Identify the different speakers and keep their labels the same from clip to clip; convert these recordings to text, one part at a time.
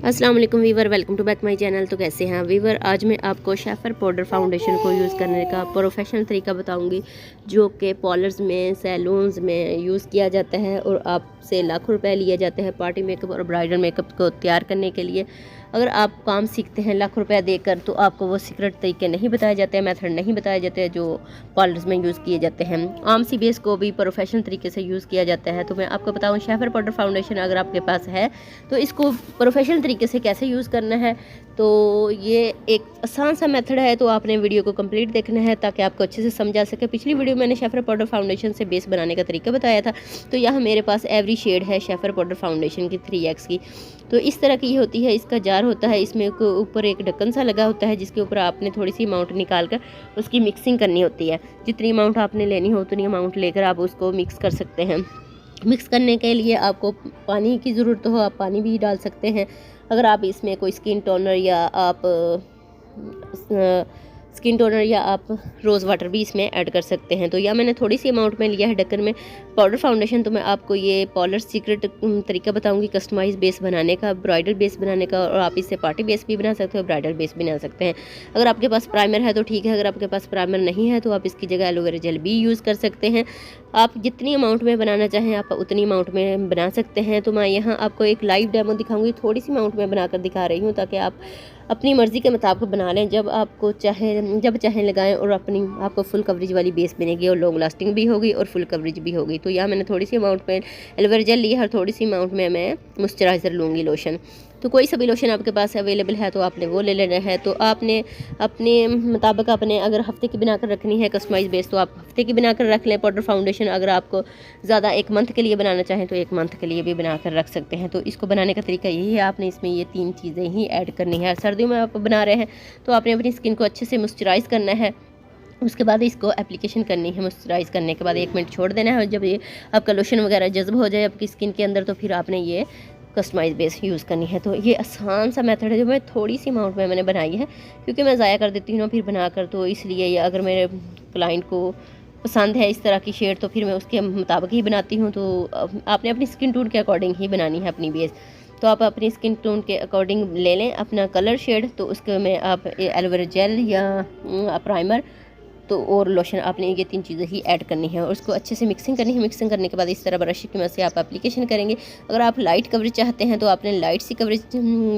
Speaker 1: अस्सलाम वालेकुम viewer, welcome to back my channel. तो कैसे हैं वीवर, आज मैं आपको शेफर पाउडर फाउंडेशन को यूज़ करने का प्रोफेशनल तरीका बताऊंगी, जो कि पार्लर्स में, सैलून्स में यूज़ किया जाता है और आपसे लाखों रुपए लिए जाते हैं पार्टी मेकअप और ब्राइडल मेकअप को तैयार करने के लिए। अगर आप काम सीखते हैं लाखों रुपया देकर, तो आपको वो सीक्रेट तरीके नहीं बताए जाते हैं, मेथड नहीं बताए जाते हैं जो पार्लर्स में यूज़ किए जाते हैं। आम सी बेस को भी प्रोफेशनल तरीके से यूज़ किया जाता है। तो मैं आपको बताऊँ, शेफर पाउडर फाउंडेशन अगर आपके पास है तो इसको प्रोफेशनल तरीके से कैसे यूज़ करना है। तो ये एक आसान सा मेथड है, तो आपने वीडियो को कंप्लीट देखना है ताकि आपको अच्छे से समझ आ सके। पिछली वीडियो मैंने शेफर पाउडर फाउंडेशन से बेस बनाने का तरीका बताया था। तो यहाँ मेरे पास एवरी शेड है शेफर पाउडर फाउंडेशन की 3x की। तो इस तरह की होती है, इसका जार होता है, इसमें ऊपर एक ढक्कन सा लगा होता है जिसके ऊपर आपने थोड़ी सी अमाउंट निकाल कर उसकी मिक्सिंग करनी होती है। जितनी अमाउंट आपने लेनी हो उतनी अमाउंट लेकर आप उसको मिक्स कर सकते हैं। मिक्स करने के लिए आपको पानी की ज़रूरत हो, आप पानी भी डाल सकते हैं। अगर आप इसमें कोई स्किन टोनर या आप रोज़ वाटर भी इसमें ऐड कर सकते हैं। तो या मैंने थोड़ी सी अमाउंट में लिया है ढक्कन में पाउडर फाउंडेशन। तो मैं आपको ये पार्लर सीक्रेट तरीका बताऊंगी कस्टमाइज बेस बनाने का, ब्राइडल बेस बनाने का, और आप इससे पार्टी बेस भी बना सकते हो, ब्राइडल बेस भी बना सकते हैं। अगर आपके पास प्राइमर है तो ठीक है, अगर आपके पास प्राइमर नहीं है तो आप इसकी जगह एलोवेरा जेल भी यूज़ कर सकते हैं। आप जितनी अमाउंट में बनाना चाहें आप उतनी अमाउंट में बना सकते हैं। तो मैं यहाँ आपको एक लाइव डेमो दिखाऊंगी, थोड़ी सी अमाउंट में बनाकर दिखा रही हूँ ताकि आप अपनी मर्ज़ी के मुताबिक बना लें, जब चाहें लगाएं, और आपको फुल कवरेज वाली बेस बनेगी और लॉन्ग लास्टिंग भी होगी और फुल कवरेज भी होगी। तो यहाँ मैंने थोड़ी सी अमाउंट में एलोवेरा जेल लिया है और थोड़ी सी अमाउंट में मैं मॉइस्चराइज़र लूँगी, लोशन। तो कोई सा भी लोशन आपके पास अवेलेबल है तो आपने वो ले लेना है। तो आपने अपने मुताबिक अगर हफ्ते की बनाकर रखनी है कस्टमाइज बेस तो आप हफ्ते की बनाकर रख लें पाउडर फाउंडेशन। अगर आपको ज़्यादा 1 मंथ के लिए बनाना चाहें तो 1 मंथ के लिए भी बनाकर रख सकते हैं। तो इसको बनाने का तरीका यही है, आपने इसमें ये 3 चीज़ें ही ऐड करनी है। सर्दियों में आप बना रहे हैं तो आपने अपनी स्किन को अच्छे से मॉइस्चराइज़ करना है, उसके बाद इसको एप्लीकेशन करनी है। मॉइस्चराइज़ करने के बाद 1 मिनट छोड़ देना है, और जब ये आपका लोशन वगैरह जज्ब हो जाए आपकी स्किन के अंदर तो फिर आपने ये कस्टमाइज बेस यूज़ करनी है। तो ये आसान सा मेथड है जो मैं थोड़ी सी अमाउंट में मैंने बनाई है, क्योंकि मैं ज़ाया कर देती हूँ ना फिर बनाकर। तो इसलिए ये अगर मेरे क्लाइंट को पसंद है इस तरह की शेड तो फिर मैं उसके मुताबिक ही बनाती हूँ। तो आपने अपनी स्किन टोन के अकॉर्डिंग ही बनानी है अपनी बेस। तो आप अपनी स्किन टोन के अकॉर्डिंग ले लें अपना कलर शेड। तो उसके में आप एलोवेरा जेल या प्राइमर तो और लोशन, आपने ये 3 चीज़ें ही ऐड करनी है और उसको अच्छे से मिक्सिंग करनी है। मिक्सिंग करने के बाद इस तरह ब्रश की मदद से आप एप्लीकेशन करेंगे। अगर आप लाइट कवरेज चाहते हैं तो आपने लाइट सी कवरेज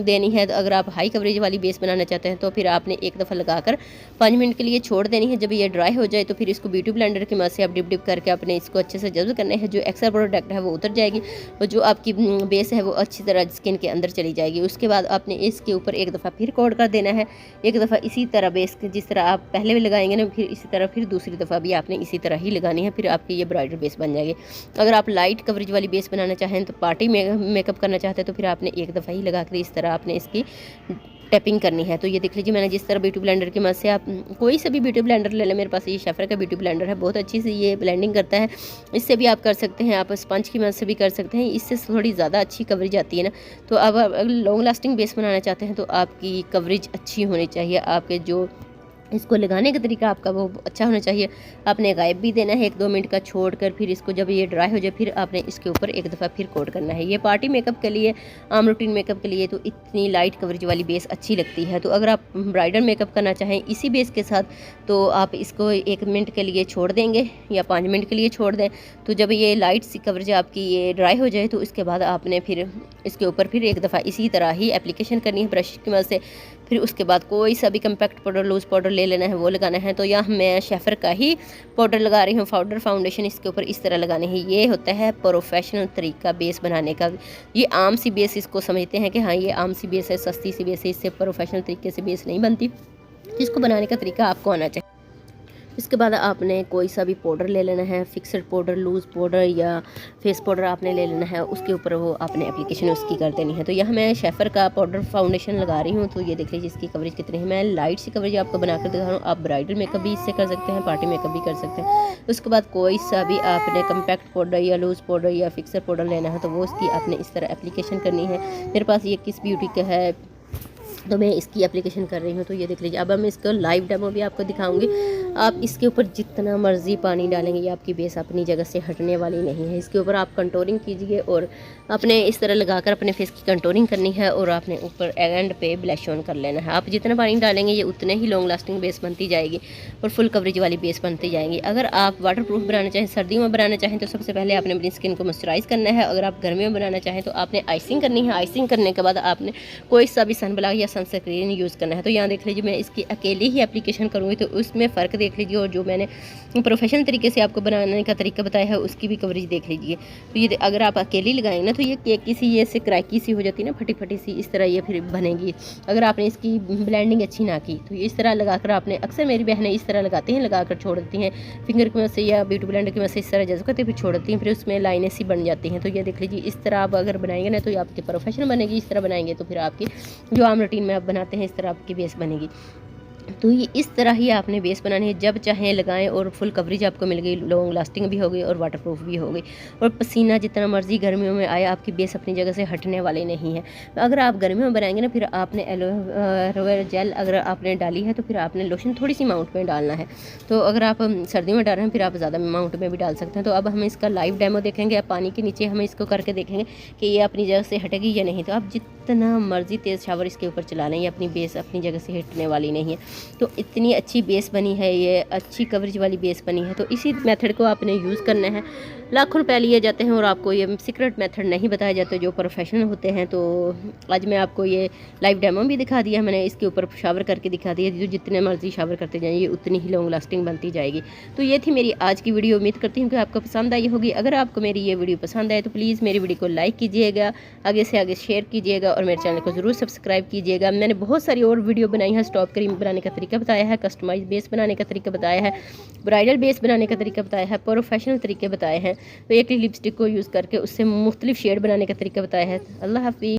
Speaker 1: देनी है। तो अगर आप हाई कवरेज वाली बेस बनाना चाहते हैं तो फिर आपने एक दफ़ा लगाकर 5 मिनट के लिए छोड़ देनी है। जब ये ड्राई हो जाए तो फिर इसको ब्यूटी ब्लेंडर की मदद से आप डिप करके अपने इसको अच्छे से जज्ब करना है। जो एक्स्ट्रा प्रोडक्ट है वो उतर जाएगी और जो आपकी बेस है वो अच्छी तरह स्किन के अंदर चली जाएगी। उसके बाद आपने इसके ऊपर एक दफ़ा फिर कोट कर देना है। एक दफ़ा इसी तरह बेस जिस तरह आप पहले भी लगाएंगे ना, फिर इसी तरह फिर दूसरी दफ़ा भी आपने इसी तरह ही लगानी है। फिर आपकी ये ब्राइडल बेस बन जाएगी। अगर आप लाइट कवरेज वाली बेस बनाना चाहें तो पार्टी मेकअप करना चाहते हैं तो फिर आपने एक दफ़ा ही लगा कर इस तरह आपने इसकी टैपिंग करनी है। तो ये देख लीजिए, मैंने जिस तरह ब्यूटी ब्लेंडर की मदद से, आप कोई सा भी ब्यूटी ब्लेंडर ले लें, मेरे पास ये शेफर का ब्यूटी ब्लेंडर है, बहुत अच्छी से ये ब्लेंडिंग करता है। इससे भी आप कर सकते हैं, आप स्पंज की मदद से भी कर सकते हैं, इससे थोड़ी ज़्यादा अच्छी कवरेज आती है ना। तो अब अगर लॉन्ग लास्टिंग बेस बनाना चाहते हैं तो आपकी कवरेज अच्छी होनी चाहिए, आपके जो इसको लगाने का तरीका आपका वो अच्छा होना चाहिए। आपने गायब भी देना है 1-2 मिनट का छोड़कर, फिर इसको जब ये ड्राई हो जाए फिर आपने इसके ऊपर एक दफ़ा फिर कोट करना है। ये पार्टी मेकअप के लिए, आम रूटीन मेकअप के लिए तो इतनी लाइट कवरेज वाली बेस अच्छी लगती है। तो अगर आप ब्राइडल मेकअप करना चाहें इसी बेस के साथ तो आप इसको 1 मिनट के लिए छोड़ देंगे या 5 मिनट के लिए छोड़ दें। तो जब ये लाइट सी कवरेज आपकी ये ड्राई हो जाए तो इसके बाद आपने फिर इसके ऊपर फिर एक दफ़ा इसी तरह ही एप्लीकेशन करनी है ब्रश की मदद से। फिर उसके बाद कोई सा भी कम्पैक्ट पाउडर, लूज़ पाउडर ले लेना है, वो लगाना है। तो यहाँ मैं शेफर का ही पाउडर लगा रही हूँ, पाउडर फाउंडेशन इसके ऊपर इस तरह लगानी है। ये होता है प्रोफेशनल तरीका बेस बनाने का। ये आम सी बेस इसको समझते हैं कि हाँ ये आम सी बेस है, सस्ती सी बेस है, इससे प्रोफेशनल तरीके से बेस नहीं बनती। इसको बनाने का तरीका आपको आना चाहिए। इसके बाद आपने कोई सा भी पाउडर ले लेना है, फिक्सड पाउडर, लूज़ पाउडर या फेस पाउडर आपने ले लेना है। उसके ऊपर वो आपने एप्लीकेशन उसकी कर देनी है। तो यहाँ मैं शेफर का पाउडर फाउंडेशन लगा रही हूँ। तो ये देख लीजिए इसकी कवरेज कितनी है। मैं लाइट सी कवरेज आपको बनाकर दिखा रहा हूँ। आप ब्राइडल मेकअप भी इससे कर सकते हैं, पार्टी मेकअप भी कर सकते हैं। उसके बाद कोई सा भी आपने कम्पैक्ट पाउडर या लूज़ पाउडर या फिक्सड पाउडर लेना है तो वो उसकी आपने इस तरह एप्लीकेशन करनी है। मेरे पास ये किस ब्यूटी का है तो मैं इसकी एप्लीकेशन कर रही हूँ। तो ये देख लीजिए, अब मैं इसको लाइव डेमो भी आपको दिखाऊंगी। आप इसके ऊपर जितना मर्ज़ी पानी डालेंगे ये आपकी बेस अपनी जगह से हटने वाली नहीं है। इसके ऊपर आप कंटूरिंग कीजिए और अपने इस तरह लगाकर अपने फेस की कंटूरिंग करनी है और आपने ऊपर एंड पे ब्लश ऑन कर लेना है। आप जितना पानी डालेंगे ये उतने ही लॉन्ग लास्टिंग बेस बनती जाएगी और फुल कवरेज वाली बेस बनती जाएगी। अगर आप वाटर प्रूफ बनाना चाहें, सर्दियों में बनाना चाहें, तो सबसे पहले आपने अपनी स्किन को मॉइस्चराइज़ करना है। अगर आप गर्मियों में बनाना चाहें तो आपने आइसिंग करनी है। आइसिंग करने के बाद आपने कोई सा भी सन ब्लॉक या सनस्क्रीन यूज़ करना है। तो यहाँ देख लीजिए मैं इसकी अकेली ही एप्लीकेशन करूँगी तो उसमें फ़र्क देख लीजिए, और जो मैंने प्रोफेशनल तरीके से आपको बनाने का तरीका बताया है उसकी भी कवरेज देख लीजिए। तो ये अगर आप अकेली लगाएंगे ना तो ये केक की सी, ये से क्रैकी सी हो जाती है ना, फटी फटी सी, इस तरह ये फिर बनेगी। अगर आपने इसकी ब्लेंडिंग अच्छी ना की तो इस तरह लगाकर आपने, अक्सर मेरी बहनें इस तरह लगाती हैं, लगाकर छोड़ देती हैं फिंगर की मदद से या ब्यूटी ब्लेंडर की मदद से, इस तरह जैसे करते फिर छोड़ देती हैं, फिर उसमें लाइनें सी बन जाती हैं। तो ये देख लीजिए इस तरह आप अगर बनाएंगे ना तो ये आपकी प्रोफेशनल बनेगी। इस तरह बनाएंगे तो फिर आपकी जो आम रूटीन में आप बनाते हैं इस तरह आपकी बेस बनेगी। तो ये इस तरह ही आपने बेस बनानी है, जब चाहें लगाएं और फुल कवरेज आपको मिल गई, लॉन्ग लास्टिंग भी हो गई और वाटरप्रूफ भी हो गई। और पसीना जितना मर्जी गर्मियों में आए आपकी बेस अपनी जगह से हटने वाली नहीं है। तो अगर आप गर्मियों में बनाएंगे ना, फिर आपने एलोवेरा जेल अगर आपने डाली है तो फिर आपने लोशन थोड़ी सी अमाउंट में डालना है। तो अगर आप सर्दियों में डाल रहे हैं फिर आप ज़्यादा अमाउंट में भी डाल सकते हैं। तो अब हम इसका लाइव डेमो देखेंगे। आप पानी के नीचे हम इसको करके देखेंगे कि ये अपनी जगह से हटेगी या नहीं। तो आप जितना मर्जी तेज़ शावर इसके ऊपर चला लें, ये अपनी बेस अपनी जगह से हटने वाली नहीं है। तो इतनी अच्छी बेस बनी है, ये अच्छी कवरेज वाली बेस बनी है। तो इसी मेथड को आपने यूज़ करना है। लाखों रुपए लिए जाते हैं और आपको ये सीक्रेट मेथड नहीं बताए जाते जो प्रोफेशनल होते हैं। तो आज मैं आपको ये लाइव डेमो भी दिखा दिया, मैंने इसके ऊपर शावर करके दिखा दिया। जो जितने मर्जी शावर करते जाएंगे उतनी ही लॉन्ग लास्टिंग बनती जाएगी। तो ये थी मेरी आज की वीडियो। उम्मीद करती हूँ कि आपको पसंद आई होगी। अगर आपको मेरी ये वीडियो पसंद आए तो प्लीज़ मेरी वीडियो को लाइक कीजिएगा, आगे से आगे शेयर कीजिएगा और मेरे चैनल को ज़रूर सब्सक्राइब कीजिएगा। मैंने बहुत सारी और वीडियो बनाई है, स्टॉप क्रीम बनाने का तरीका बताया है, कस्टमाइज बेस बनाने का तरीका बताया है, ब्राइडल बेस बनाने का तरीका बताया है, प्रोफेशनल तरीके बताए हैं। तो एक लिपस्टिक को यूज़ करके उससे मुख्तलिफ शेड बनाने का तरीका बताया है। अल्लाह हाफिज़।